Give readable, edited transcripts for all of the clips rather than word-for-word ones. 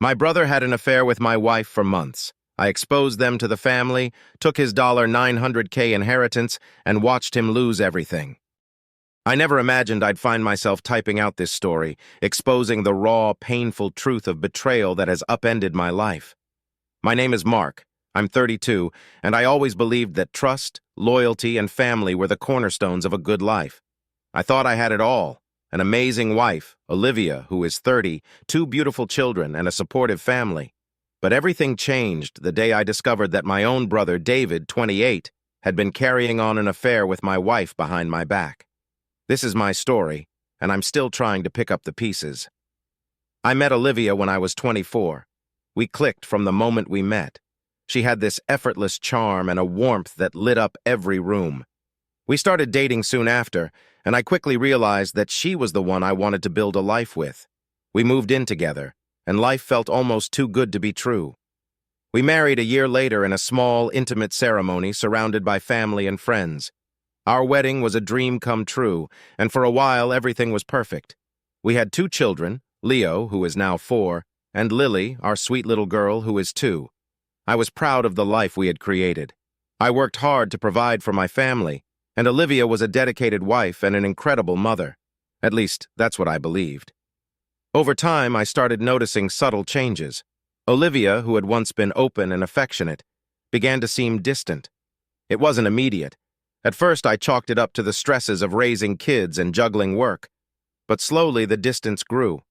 My brother had an affair with my wife for months. I exposed them to the family, took his $900K inheritance, and watched him lose everything. I never imagined I'd find myself typing out this story, exposing the raw, painful truth of betrayal that has upended my life. My name is Mark. I'm 32, and I always believed that trust, loyalty, and family were the cornerstones of a good life. I thought I had it all: an amazing wife, Olivia, who is 30, two beautiful children, and a supportive family. But everything changed the day I discovered that my own brother, David, 28, had been carrying on an affair with my wife behind my back. This is my story, and I'm still trying to pick up the pieces. I met Olivia when I was 24. We clicked from the moment we met. She had this effortless charm and a warmth that lit up every room. We started dating soon after, and I quickly realized that she was the one I wanted to build a life with. We moved in together, and life felt almost too good to be true. We married a year later in a small, intimate ceremony surrounded by family and friends. Our wedding was a dream come true, and for a while everything was perfect. We had 2 children, Leo, who is now 4, and Lily, our sweet little girl, who is 2. I was proud of the life we had created. I worked hard to provide for my family, and Olivia was a dedicated wife and an incredible mother. At least, that's what I believed. Over time, I started noticing subtle changes. Olivia, who had once been open and affectionate, began to seem distant. It wasn't immediate. At first, I chalked it up to the stresses of raising kids and juggling work. But slowly, the distance grew.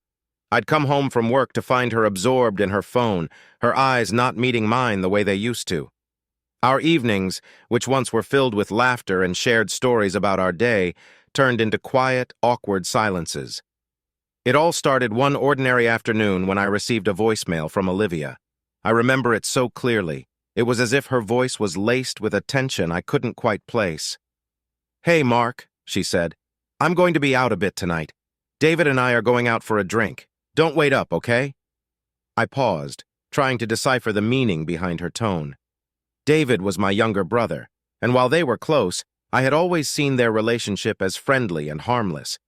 I'd come home from work to find her absorbed in her phone, her eyes not meeting mine the way they used to. Our evenings, which once were filled with laughter and shared stories about our day, turned into quiet, awkward silences. It all started one ordinary afternoon when I received a voicemail from Olivia. I remember it so clearly. It was as if her voice was laced with a tension I couldn't quite place. "Hey, Mark," she said. "I'm going to be out a bit tonight. David and I are going out for a drink. Don't wait up, okay?" I paused, trying to decipher the meaning behind her tone. David was my younger brother, and while they were close, I had always seen their relationship as friendly and harmless.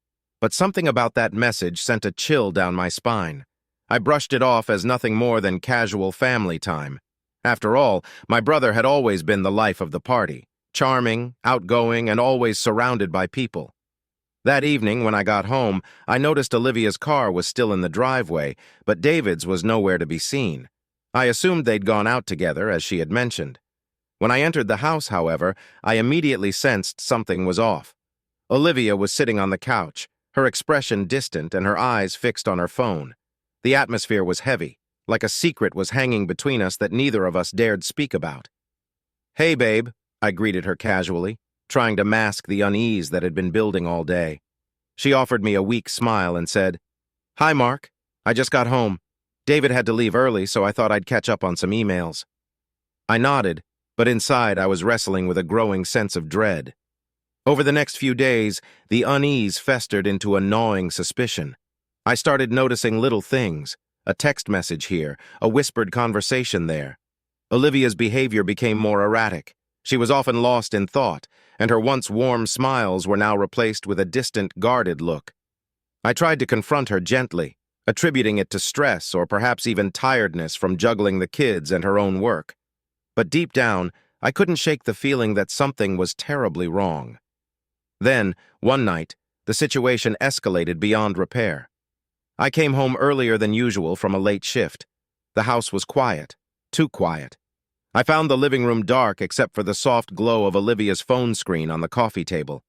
But something about that message sent a chill down my spine. I brushed it off as nothing more than casual family time. After all, my brother had always been the life of the party, charming, outgoing, and always surrounded by people. That evening, when I got home, I noticed Olivia's car was still in the driveway, but David's was nowhere to be seen. I assumed they'd gone out together, as she had mentioned. When I entered the house, however, I immediately sensed something was off. Olivia was sitting on the couch, her expression distant and her eyes fixed on her phone. The atmosphere was heavy, like a secret was hanging between us that neither of us dared speak about. "Hey, babe," I greeted her casually, trying to mask the unease that had been building all day. She offered me a weak smile and said, "Hi, Mark. I just got home. David had to leave early, so I thought I'd catch up on some emails." I nodded, but inside I was wrestling with a growing sense of dread. Over the next few days, the unease festered into a gnawing suspicion. I started noticing little things: a text message here, a whispered conversation there. Olivia's behavior became more erratic. She was often lost in thought, and her once warm smiles were now replaced with a distant, guarded look. I tried to confront her gently, attributing it to stress or perhaps even tiredness from juggling the kids and her own work. But deep down, I couldn't shake the feeling that something was terribly wrong. Then, one night, the situation escalated beyond repair. I came home earlier than usual from a late shift. The house was quiet, too quiet. I found the living room dark except for the soft glow of Olivia's phone screen on the coffee table.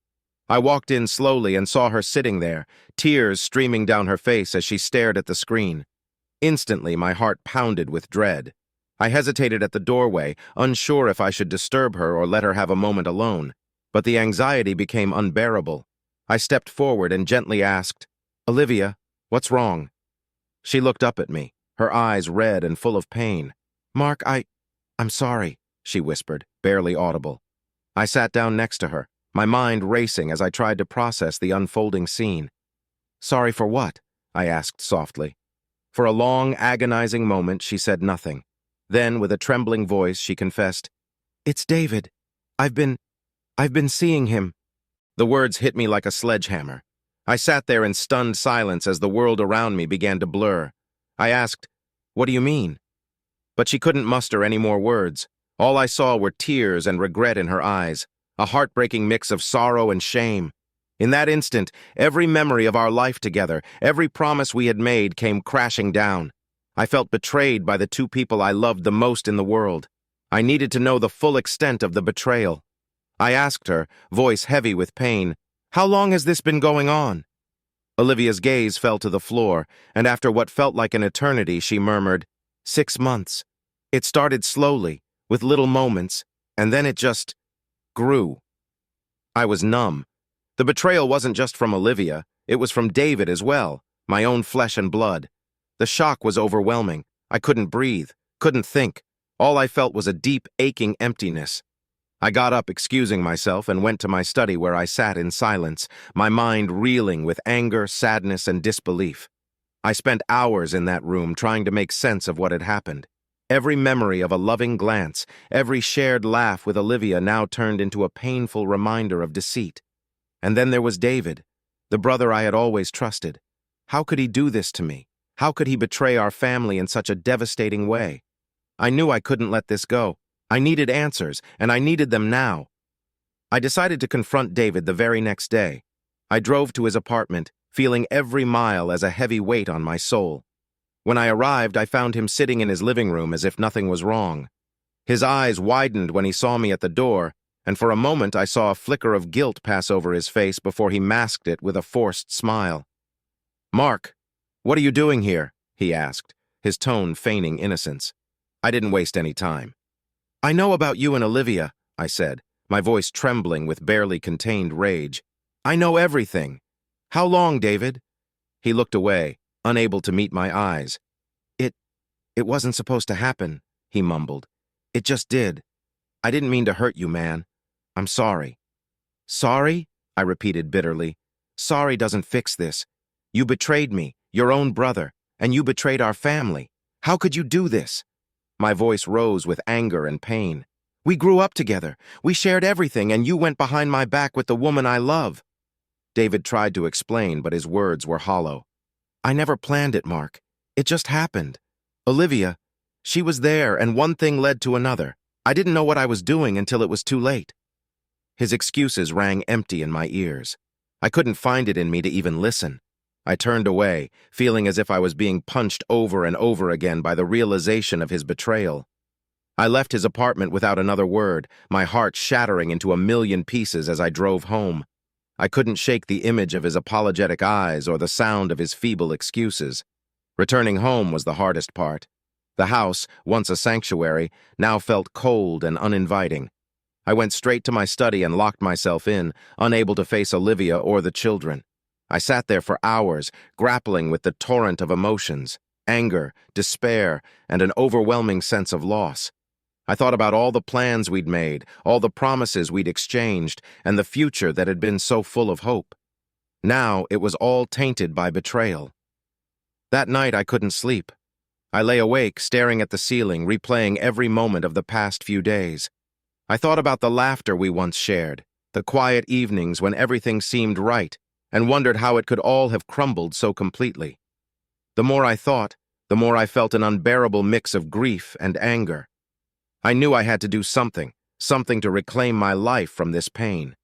I walked in slowly and saw her sitting there, tears streaming down her face as she stared at the screen. Instantly, my heart pounded with dread. I hesitated at the doorway, unsure if I should disturb her or let her have a moment alone. But the anxiety became unbearable. I stepped forward and gently asked, "Olivia, what's wrong?" She looked up at me, her eyes red and full of pain. "Mark, I'm sorry," she whispered, barely audible. I sat down next to her, my mind racing as I tried to process the unfolding scene. "Sorry for what?" I asked softly. For a long, agonizing moment, she said nothing. Then, with a trembling voice, she confessed, "It's David. I've been seeing him." The words hit me like a sledgehammer. I sat there in stunned silence as the world around me began to blur. I asked, What do you mean?" But she couldn't muster any more words. All I saw were tears and regret in her eyes, a heartbreaking mix of sorrow and shame. In that instant, every memory of our life together, every promise we had made came crashing down. I felt betrayed by the two people I loved the most in the world. I needed to know the full extent of the betrayal. I asked her, voice heavy with pain, "How long has this been going on?" Olivia's gaze fell to the floor, and after what felt like an eternity, she murmured, 6 months. It started slowly, with little moments, and then it just grew. I was numb. The betrayal wasn't just from Olivia, it was from David as well, my own flesh and blood. The shock was overwhelming. I couldn't breathe, couldn't think. All I felt was a deep, aching emptiness. I got up, excusing myself, and went to my study where I sat in silence, my mind reeling with anger, sadness, and disbelief. I spent hours in that room trying to make sense of what had happened. Every memory of a loving glance, every shared laugh with Olivia now turned into a painful reminder of deceit. And then there was David, the brother I had always trusted. How could he do this to me? How could he betray our family in such a devastating way? I knew I couldn't let this go. I needed answers, and I needed them now. I decided to confront David the very next day. I drove to his apartment, feeling every mile as a heavy weight on my soul. When I arrived, I found him sitting in his living room as if nothing was wrong. His eyes widened when he saw me at the door, and for a moment I saw a flicker of guilt pass over his face before he masked it with a forced smile. "Mark, what are you doing here?" he asked, his tone feigning innocence. I didn't waste any time. "I know about you and Olivia," I said, my voice trembling with barely contained rage. "I know everything. How long, David?" He looked away, unable to meet my eyes. It wasn't supposed to happen," he mumbled. "It just did. I didn't mean to hurt you, man. I'm sorry." "Sorry?" I repeated bitterly. "Sorry doesn't fix this. You betrayed me, your own brother, and you betrayed our family. How could you do this?" My voice rose with anger and pain. "We grew up together. We shared everything, and you went behind my back with the woman I love." David tried to explain, but his words were hollow. "I never planned it, Mark. It just happened. Olivia, she was there, and one thing led to another. I didn't know what I was doing until it was too late." His excuses rang empty in my ears. I couldn't find it in me to even listen. I turned away, feeling as if I was being punched over and over again by the realization of his betrayal. I left his apartment without another word, my heart shattering into a million pieces as I drove home. I couldn't shake the image of his apologetic eyes or the sound of his feeble excuses. Returning home was the hardest part. The house, once a sanctuary, now felt cold and uninviting. I went straight to my study and locked myself in, unable to face Olivia or the children. I sat there for hours, grappling with the torrent of emotions, anger, despair, and an overwhelming sense of loss. I thought about all the plans we'd made, all the promises we'd exchanged, and the future that had been so full of hope. Now it was all tainted by betrayal. That night I couldn't sleep. I lay awake, staring at the ceiling, replaying every moment of the past few days. I thought about the laughter we once shared, the quiet evenings when everything seemed right, and wondered how it could all have crumbled so completely. The more I thought, the more I felt an unbearable mix of grief and anger. I knew I had to do something to reclaim my life from this pain.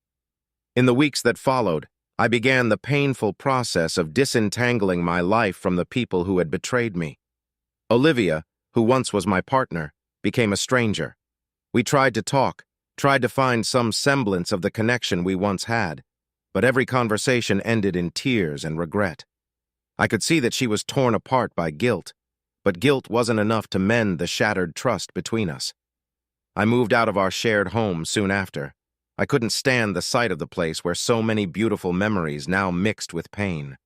In the weeks that followed, I began the painful process of disentangling my life from the people who had betrayed me. Olivia, who once was my partner, became a stranger. We tried to talk, tried to find some semblance of the connection we once had, but every conversation ended in tears and regret. I could see that she was torn apart by guilt, but guilt wasn't enough to mend the shattered trust between us. I moved out of our shared home soon after. I couldn't stand the sight of the place where so many beautiful memories now mixed with pain.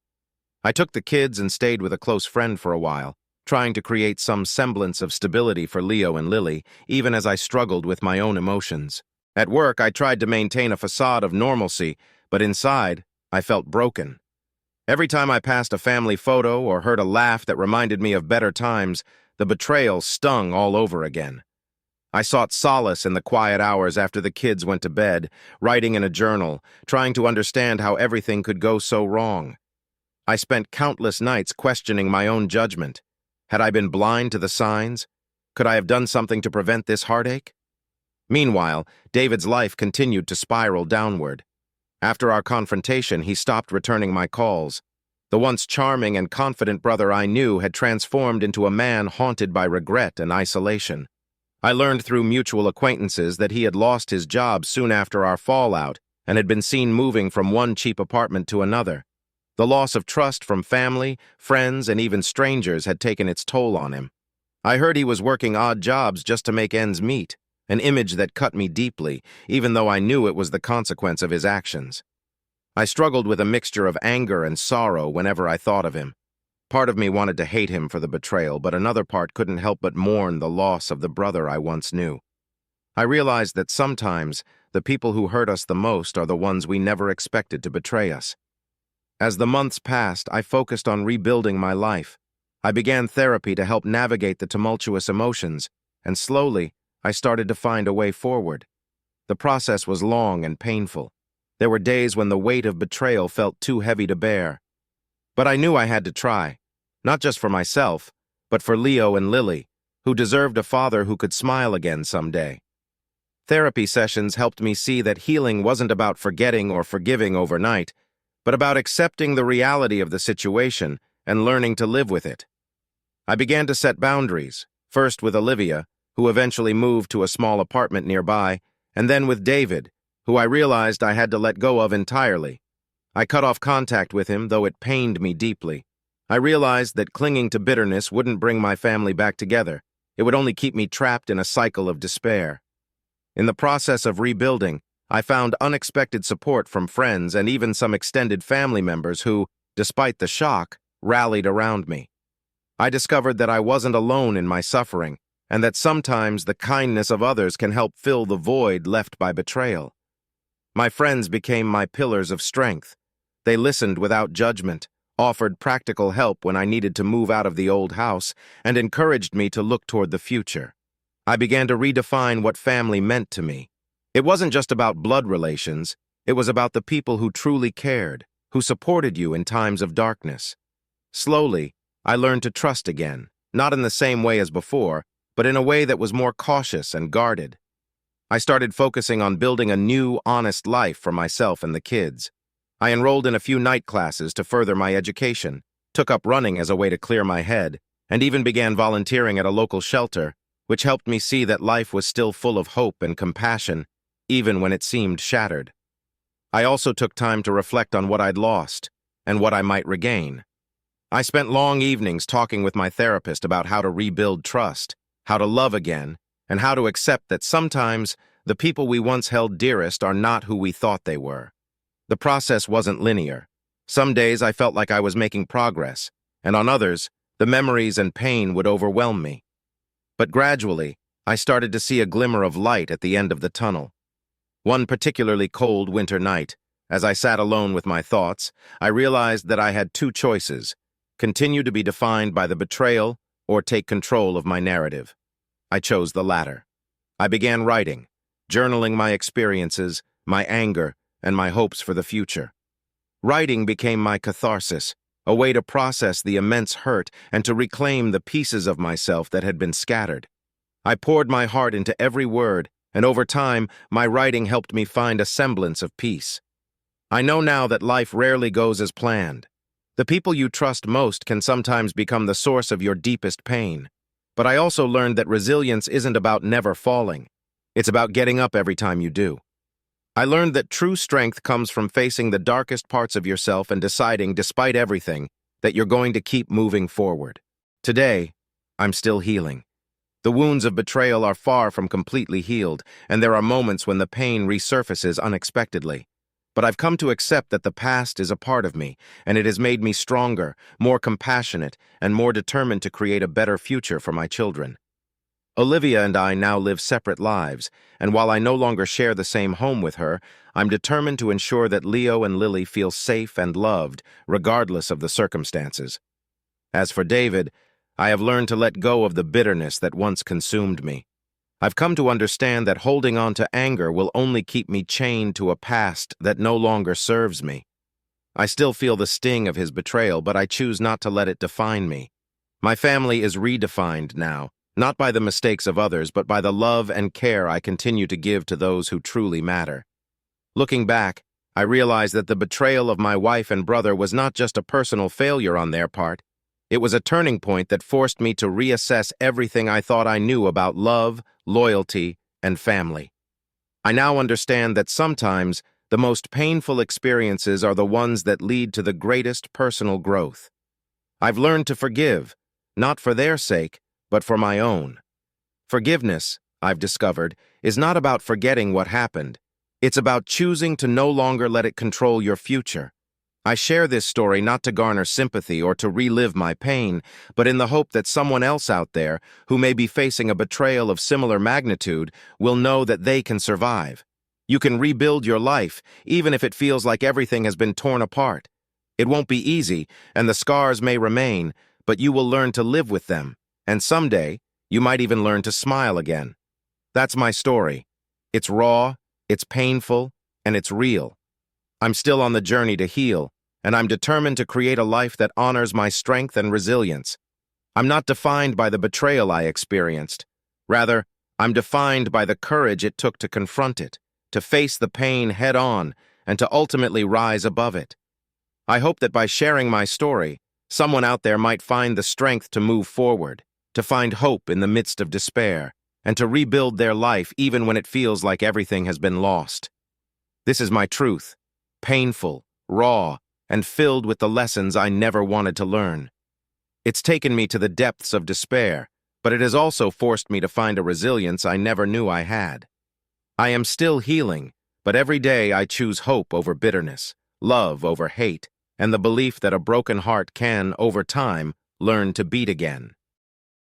I took the kids and stayed with a close friend for a while, trying to create some semblance of stability for Leo and Lily, even as I struggled with my own emotions. At work, I tried to maintain a facade of normalcy, but inside, I felt broken. Every time I passed a family photo or heard a laugh that reminded me of better times, the betrayal stung all over again. I sought solace in the quiet hours after the kids went to bed, writing in a journal, trying to understand how everything could go so wrong. I spent countless nights questioning my own judgment. Had I been blind to the signs? Could I have done something to prevent this heartache? Meanwhile, David's life continued to spiral downward. After our confrontation, he stopped returning my calls. The once charming and confident brother I knew had transformed into a man haunted by regret and isolation. I learned through mutual acquaintances that he had lost his job soon after our fallout and had been seen moving from one cheap apartment to another. The loss of trust from family, friends, and even strangers had taken its toll on him. I heard he was working odd jobs just to make ends meet, an image that cut me deeply, even though I knew it was the consequence of his actions. I struggled with a mixture of anger and sorrow whenever I thought of him. Part of me wanted to hate him for the betrayal, but another part couldn't help but mourn the loss of the brother I once knew. I realized that sometimes the people who hurt us the most are the ones we never expected to betray us. As the months passed, I focused on rebuilding my life. I began therapy to help navigate the tumultuous emotions, and slowly, I started to find a way forward. The process was long and painful. There were days when the weight of betrayal felt too heavy to bear. But I knew I had to try, not just for myself, but for Leo and Lily, who deserved a father who could smile again someday. Therapy sessions helped me see that healing wasn't about forgetting or forgiving overnight, but about accepting the reality of the situation and learning to live with it. I began to set boundaries, first with Olivia, who eventually moved to a small apartment nearby, and then with David, who I realized I had to let go of entirely. I cut off contact with him, though it pained me deeply. I realized that clinging to bitterness wouldn't bring my family back together. It would only keep me trapped in a cycle of despair. In the process of rebuilding, I found unexpected support from friends and even some extended family members who, despite the shock, rallied around me. I discovered that I wasn't alone in my suffering, and that sometimes the kindness of others can help fill the void left by betrayal. My friends became my pillars of strength. They listened without judgment, offered practical help when I needed to move out of the old house, and encouraged me to look toward the future. I began to redefine what family meant to me. It wasn't just about blood relations, it was about the people who truly cared, who supported you in times of darkness. Slowly, I learned to trust again, not in the same way as before, but in a way that was more cautious and guarded. I started focusing on building a new, honest life for myself and the kids. I enrolled in a few night classes to further my education, took up running as a way to clear my head, and even began volunteering at a local shelter, which helped me see that life was still full of hope and compassion, even when it seemed shattered. I also took time to reflect on what I'd lost and what I might regain. I spent long evenings talking with my therapist about how to rebuild trust, how to love again, and how to accept that sometimes the people we once held dearest are not who we thought they were. The process wasn't linear. Some days I felt like I was making progress, and on others, the memories and pain would overwhelm me. But gradually, I started to see a glimmer of light at the end of the tunnel. One particularly cold winter night, as I sat alone with my thoughts, I realized that I had two choices: continue to be defined by the betrayal or take control of my narrative. I chose the latter. I began writing, journaling my experiences, my anger, and my hopes for the future. Writing became my catharsis, a way to process the immense hurt and to reclaim the pieces of myself that had been scattered. I poured my heart into every word, and over time, my writing helped me find a semblance of peace. I know now that life rarely goes as planned. The people you trust most can sometimes become the source of your deepest pain. But I also learned that resilience isn't about never falling. It's about getting up every time you do. I learned that true strength comes from facing the darkest parts of yourself and deciding, despite everything, that you're going to keep moving forward. Today, I'm still healing. The wounds of betrayal are far from completely healed, and there are moments when the pain resurfaces unexpectedly. But I've come to accept that the past is a part of me, and it has made me stronger, more compassionate, and more determined to create a better future for my children. Olivia and I now live separate lives, and while I no longer share the same home with her, I'm determined to ensure that Leo and Lily feel safe and loved, regardless of the circumstances. As for David, I have learned to let go of the bitterness that once consumed me. I've come to understand that holding on to anger will only keep me chained to a past that no longer serves me. I still feel the sting of his betrayal, but I choose not to let it define me. My family is redefined now, not by the mistakes of others, but by the love and care I continue to give to those who truly matter. Looking back, I realize that the betrayal of my wife and brother was not just a personal failure on their part. It was a turning point that forced me to reassess everything I thought I knew about love, loyalty, and family. I now understand that sometimes the most painful experiences are the ones that lead to the greatest personal growth. I've learned to forgive, not for their sake, but for my own. Forgiveness, I've discovered, is not about forgetting what happened. It's about choosing to no longer let it control your future. I share this story not to garner sympathy or to relive my pain, but in the hope that someone else out there, who may be facing a betrayal of similar magnitude, will know that they can survive. You can rebuild your life, even if it feels like everything has been torn apart. It won't be easy, and the scars may remain, but you will learn to live with them, and someday, you might even learn to smile again. That's my story. It's raw, it's painful, and it's real. I'm still on the journey to heal, and I'm determined to create a life that honors my strength and resilience. I'm not defined by the betrayal I experienced. Rather, I'm defined by the courage it took to confront it, to face the pain head-on, and to ultimately rise above it. I hope that by sharing my story, someone out there might find the strength to move forward, to find hope in the midst of despair, and to rebuild their life even when it feels like everything has been lost. This is my truth, painful, raw, and filled with the lessons I never wanted to learn. It's taken me to the depths of despair, but it has also forced me to find a resilience I never knew I had. I am still healing, but every day I choose hope over bitterness, love over hate, and the belief that a broken heart can, over time, learn to beat again.